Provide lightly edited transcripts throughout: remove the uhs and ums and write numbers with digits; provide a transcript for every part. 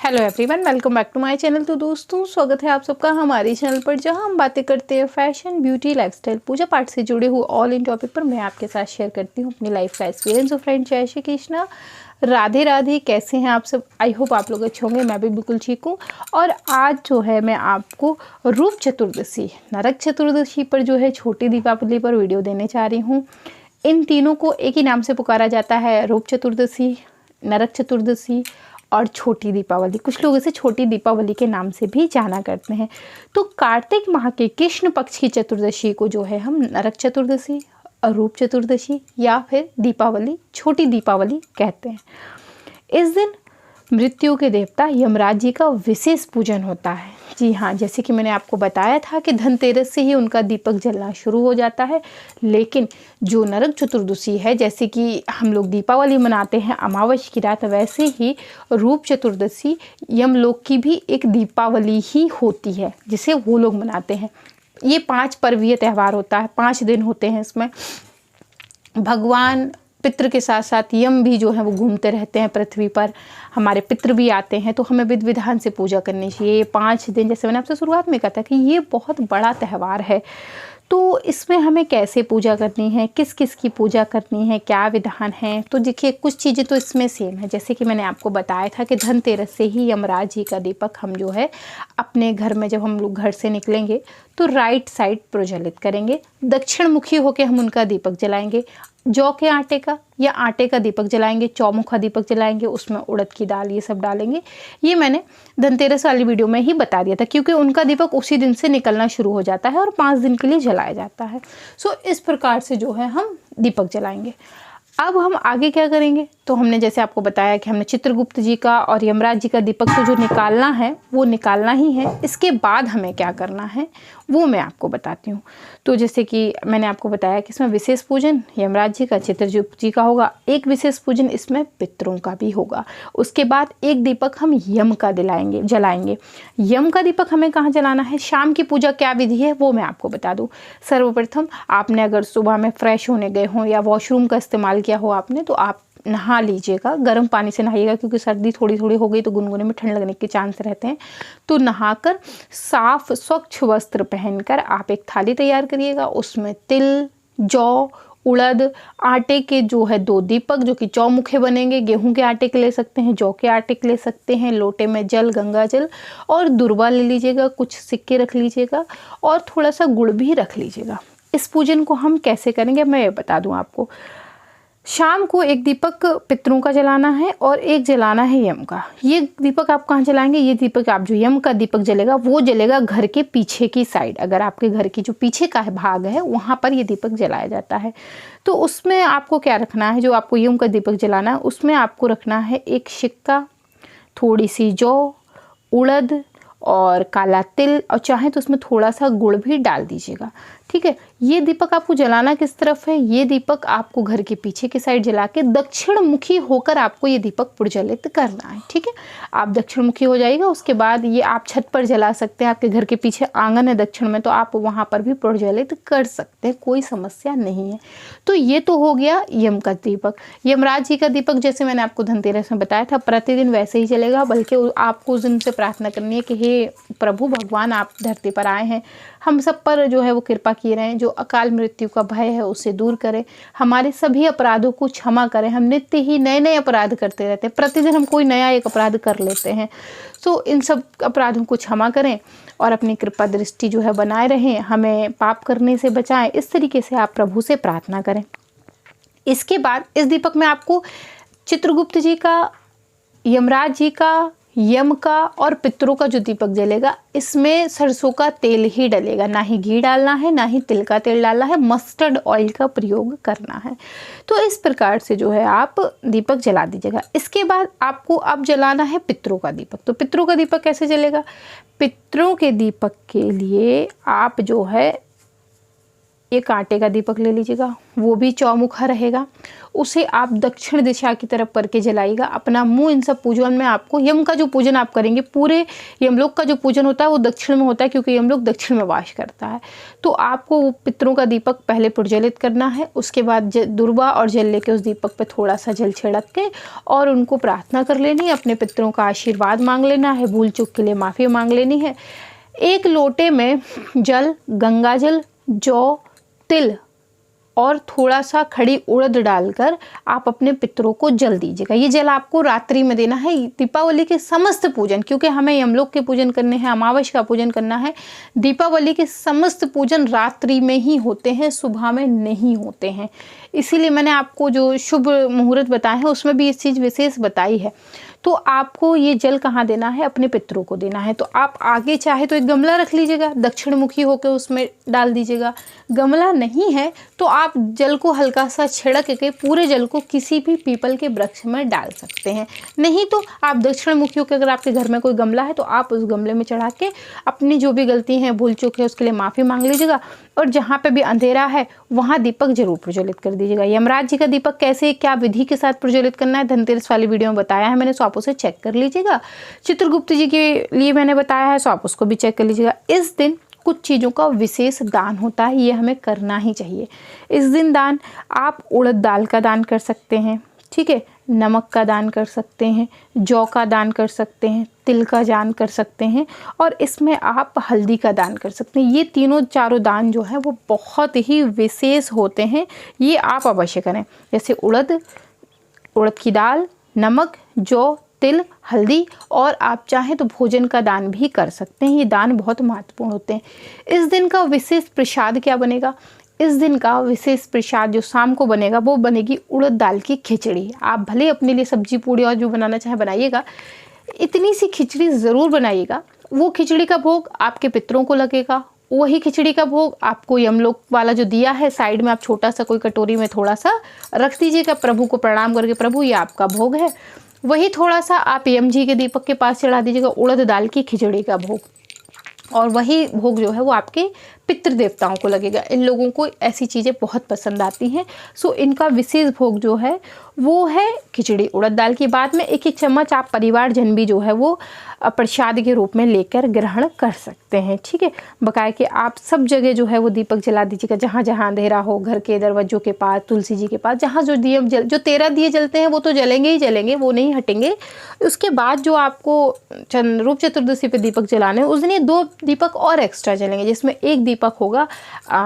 Hello everyone, welcome back to my channel. तो दोस्तों, स्वागत है आप सबका हमारे चैनल पर, जहां हम बातें करते हैं फैशन, ब्यूटी, लाइफस्टाइल, पूजा पाठ से जुड़े हुए ऑल इन टॉपिक पर। मैं आपके साथ शेयर करती हूँ अपनी लाइफ का एक्सपीरियंस। और फ्रेंड, जय श्री कृष्णा, राधे राधे। कैसे हैं आप सब? आई होप आप लोग अच्छे होंगे। मैं भी बिल्कुल ठीक हूँ। और आज जो है मैं आपको रूप चतुर्दशी, नरक चतुर्दशी पर जो है छोटी दीपावली पर वीडियो देने जा रही हूँ। इन तीनों को एक ही नाम से पुकारा जाता है, रूप चतुर्दशी, नरक चतुर्दशी और छोटी दीपावली। कुछ लोग इसे छोटी दीपावली के नाम से भी जाना करते हैं। तो कार्तिक माह के कृष्ण पक्ष की चतुर्दशी को जो है हम नरक चतुर्दशी, रूप चतुर्दशी या फिर दीपावली, छोटी दीपावली कहते हैं। इस दिन मृत्यु के देवता यमराज जी का विशेष पूजन होता है। जी हाँ, जैसे कि मैंने आपको बताया था कि धनतेरस से ही उनका दीपक जलना शुरू हो जाता है। लेकिन जो नरक चतुर्दशी है, जैसे कि हम लोग दीपावली मनाते हैं अमावस की रात, वैसे ही रूप चतुर्दशी यमलोक की भी एक दीपावली ही होती है, जिसे वो लोग मनाते हैं। ये 5 पर्वीय त्यौहार होता है, 5 दिन होते हैं इसमें। भगवान पितृ के साथ साथ यम भी जो है वो घूमते रहते हैं पृथ्वी पर। हमारे पितृ भी आते हैं, तो हमें विधि विधान से पूजा करनी चाहिए। ये 5 दिन, जैसे मैंने आपसे शुरुआत में कहा था कि ये बहुत बड़ा त्यौहार है। तो इसमें हमें कैसे पूजा करनी है, किस किस की पूजा करनी है, क्या विधान है, तो देखिए कुछ चीज़ें तो इसमें सेम है। जैसे कि मैंने आपको बताया था कि धनतेरस से ही यमराज जी का दीपक हम जो है अपने घर में, जब हम लोग घर से निकलेंगे तो राइट साइड प्रज्वलित करेंगे। दक्षिण मुखी होकर हम उनका दीपक जलाएंगे। जौ के आटे का या आटे का दीपक जलाएंगे, चौमुखा दीपक जलाएंगे, उसमें उड़द की दाल ये सब डालेंगे। ये मैंने धनतेरस वाली वीडियो में ही बता दिया था, क्योंकि उनका दीपक उसी दिन से निकलना शुरू हो जाता है और 5 दिन के लिए जलाया जाता है। सो इस प्रकार से जो है हम दीपक जलाएंगे। अब हम आगे क्या करेंगे, तो हमने जैसे आपको बताया कि हमने चित्रगुप्त जी का और यमराज जी का दीपक तो जो निकालना है वो निकालना ही है। इसके बाद हमें क्या करना है वो मैं आपको बताती हूँ। तो जैसे कि मैंने आपको बताया कि इसमें विशेष पूजन यमराज जी का, चित्रगुप्त जी का होगा। एक विशेष पूजन इसमें पितरों का भी होगा। उसके बाद एक दीपक हम यम का जलाएंगे। यम का दीपक हमें कहाँ जलाना है, शाम की पूजा क्या विधि है वो मैं आपको बता दूँ। सर्वप्रथम आपने अगर सुबह में फ्रेश होने गए हों या वॉशरूम का इस्तेमाल किया हो आपने, तो आप नहा लीजिएगा। गर्म पानी से नहाइएगा, क्योंकि सर्दी थोड़ी थोड़ी हो गई तो गुनगुने में ठंड लगने के चांस रहते हैं। तो नहाकर साफ स्वच्छ वस्त्र पहनकर आप एक थाली तैयार करिएगा। उसमें तिल, जौ, उड़द, आटे के जो है 2 दीपक, जो कि चौमुखे बनेंगे। गेहूं के आटे के ले सकते हैं, जौ के आटे के ले सकते हैं। लोटे में जल, गंगा जल और दुर्वा ले लीजिएगा। कुछ सिक्के रख लीजिएगा और थोड़ा सा गुड़ भी रख लीजिएगा। इस पूजन को हम कैसे करेंगे मैं ये बता दूं आपको। शाम को एक दीपक पितरों का जलाना है और एक जलाना है यम का। ये दीपक आप कहाँ जलाएंगे, ये दीपक आप जो यम का दीपक जलेगा वो जलेगा घर के पीछे की साइड। अगर आपके घर की जो पीछे का भाग है वहाँ पर ये दीपक जलाया जाता है। तो उसमें आपको क्या रखना है, जो आपको यम का दीपक जलाना है उसमें आपको रखना है एक सिक्का, थोड़ी सी जौ, उड़द और काला तिल, और चाहे तो उसमें थोड़ा सा गुड़ भी डाल दीजिएगा। ठीक है। ये दीपक आपको जलाना किस तरफ है, ये दीपक आपको घर के पीछे की साइड जला के दक्षिण मुखी होकर आपको ये दीपक प्रज्वलित करना है। ठीक है। आप दक्षिण मुखी हो जाएगा। उसके बाद ये आप छत पर जला सकते हैं। आपके घर के पीछे आंगन है दक्षिण में, तो आप वहाँ पर भी प्रज्वलित कर सकते हैं, कोई समस्या नहीं है। तो ये तो हो गया यम का दीपक। यमराज जी का दीपक जैसे मैंने आपको धनतेरस में बताया था प्रतिदिन वैसे ही चलेगा, बल्कि आपको उस दिन से प्रार्थना करनी है कि हे प्रभु भगवान, आप धरती पर आए हैं, हम सब पर जो है वो कृपा किए रहें। जो अकाल मृत्यु का भय है उसे दूर करें, हमारे सभी अपराधों को क्षमा करें। हम नित्य ही नए नए अपराध करते रहते हैं, प्रतिदिन हम कोई नया एक अपराध कर लेते हैं। सो इन सब अपराधों को क्षमा करें और अपनी कृपा दृष्टि जो है बनाए रहें, हमें पाप करने से बचाएं। इस तरीके से आप प्रभु से प्रार्थना करें। इसके बाद इस दीपक में आपको चित्रगुप्त जी का, यमराज जी का, यम का और पितरों का जो दीपक जलेगा, इसमें सरसों का तेल ही डलेगा। ना ही घी डालना है, ना ही तिल का तेल डालना है, मस्टर्ड ऑयल का प्रयोग करना है। तो इस प्रकार से जो है आप दीपक जला दीजिएगा। इसके बाद आपको अब जलाना है पितरों का दीपक। तो पितरों का दीपक कैसे जलेगा, पितरों के दीपक के लिए आप जो है एक आटे का दीपक ले लीजिएगा, वो भी चौमुखा रहेगा। उसे आप दक्षिण दिशा की तरफ करके जलाइएगा। अपना मुंह इन सब पूजन में आपको, यम का जो पूजन आप करेंगे, पूरे यमलोक का जो पूजन होता है वो दक्षिण में होता है, क्योंकि यमलोक दक्षिण में वास करता है। तो आपको वो पितरों का दीपक पहले प्रज्वलित करना है। उसके बाद दुर्वा और जल लेके उस दीपक पे थोड़ा सा जल छिड़क के और उनको प्रार्थना कर लेनी है, अपने पितरों का आशीर्वाद मांग लेना है, भूल चूक के लिए माफ़ी मांग लेनी है। एक लोटे में जल, गंगा जल, जौ, तिल और थोड़ा सा खड़ी उड़द डालकर आप अपने पितरों को जल दीजिएगा। ये जल आपको रात्रि में देना है। दीपावली के समस्त पूजन, क्योंकि हमें यमलोक के पूजन करने हैं, अमावस्या का पूजन करना है, दीपावली के समस्त पूजन रात्रि में ही होते हैं, सुबह में नहीं होते हैं। इसीलिए मैंने आपको जो शुभ मुहूर्त बताए हैं उसमें भी इस चीज़ विशेष बताई है। तो आपको ये जल कहाँ देना है? अपने पितरों को देना है। तो आप आगे चाहे तो एक गमला रख लीजिएगा, दक्षिण मुखी होकर उसमें डाल दीजिएगा। गमला नहीं है तो आप जल को हल्का सा छिड़क के पूरे जल को किसी भी पीपल के वृक्ष में डाल सकते हैं। नहीं तो आप दक्षिण मुखी होकर, अगर आपके घर में कोई गमला है तो आप उस गमले में चढ़ा के अपनी जो भी गलती है, भूल चूक है, उसके लिए माफ़ी मांग लीजिएगा। और जहाँ पे भी अंधेरा है वहाँ दीपक जरूर प्रज्वलित कर दीजिएगा। यमराज जी का दीपक कैसे, क्या विधि के साथ प्रज्वलित करना है, धनतेरस वाली वीडियो में बताया है मैंने, सो आप उसे चेक कर लीजिएगा। चित्रगुप्त जी के लिए मैंने बताया है, सो आप उसको भी चेक कर लीजिएगा। इस दिन कुछ चीज़ों का विशेष दान होता है, ये हमें करना ही चाहिए। इस दिन दान आप उड़द दाल का दान कर सकते हैं, ठीक है, नमक का दान कर सकते हैं, जौ का दान कर सकते हैं, तिल का दान कर सकते हैं, और इसमें आप हल्दी का दान कर सकते हैं। ये तीनों चारों दान जो है वो बहुत ही विशेष होते हैं, ये आप अवश्य करें। जैसे उड़द की दाल, नमक, जौ, तिल, हल्दी, और आप चाहें तो भोजन का दान भी कर सकते हैं। ये दान बहुत महत्वपूर्ण होते हैं। इस दिन का विशेष प्रसाद क्या बनेगा? इस दिन का विशेष प्रसाद जो शाम को बनेगा वो बनेगी उड़द दाल की खिचड़ी। आप भले अपने लिए सब्जी पूड़ी और जो बनाना चाहे बनाइएगा, इतनी सी खिचड़ी ज़रूर बनाइएगा। वो खिचड़ी का भोग आपके पितरों को लगेगा, वही खिचड़ी का भोग आपको यमलोक वाला जो दिया है साइड में आप छोटा सा कोई कटोरी में थोड़ा सा रख दीजिएगा, प्रभु को प्रणाम करके, प्रभु ये आपका भोग है। वही थोड़ा सा आप यम जी के दीपक के पास चढ़ा दीजिएगा, उड़द दाल की खिचड़ी का भोग, और वही भोग जो है वो आपके पितृ देवताओं को लगेगा। इन लोगों को ऐसी चीज़ें बहुत पसंद आती हैं, सो इनका विशेष भोग जो है वो है खिचड़ी उड़द दाल की। बाद में एक चम्मच आप परिवारजन भी जो है वो प्रसाद के रूप में लेकर ग्रहण कर सकते हैं, ठीक है। बकाया कि आप सब जगह जो है वो दीपक जला दीजिएगा, जहाँ जहाँ अंधेरा हो, घर के दरवाजों के पास, तुलसी जी के पास, जहाँ जो जो 13 दिए जलते हैं वो तो जलेंगे ही जलेंगे, वो नहीं हटेंगे। उसके बाद जो आपको रूप चतुर्दशी पे दीपक जलाने, उस दिन ये 2 दीपक और एक्स्ट्रा जलेंगे, जिसमें एक दीपक होगा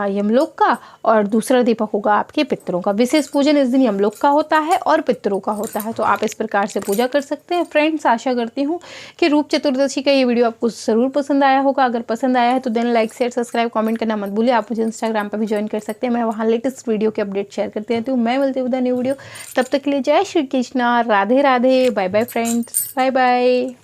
यमलोक का और दूसरा दीपक होगा आपके पितरों का। विशेष पूजन इस दिन यमलोक का होता है और पितरों का होता है, तो आप इस प्रकार से पूजा कर सकते हैं। फ्रेंड्स, आशा करती हूँ कि रूप चतुर्दशी का ये वीडियो आपको ज़रूर पसंद आया होगा। अगर पसंद आया है तो then like, share, subscribe, comment करना मत भूलिए। आप मुझे इंस्टाग्राम पर भी ज्वाइन कर सकते हैं, मैं वहाँ लेटेस्ट वीडियो के अपडेट शेयर करती रहती हूँ। मैं मिलती हूँ न्यू वीडियो, तब तक के लिए जय Shri Krishna, Radhe Radhe, bye bye friends, bye bye.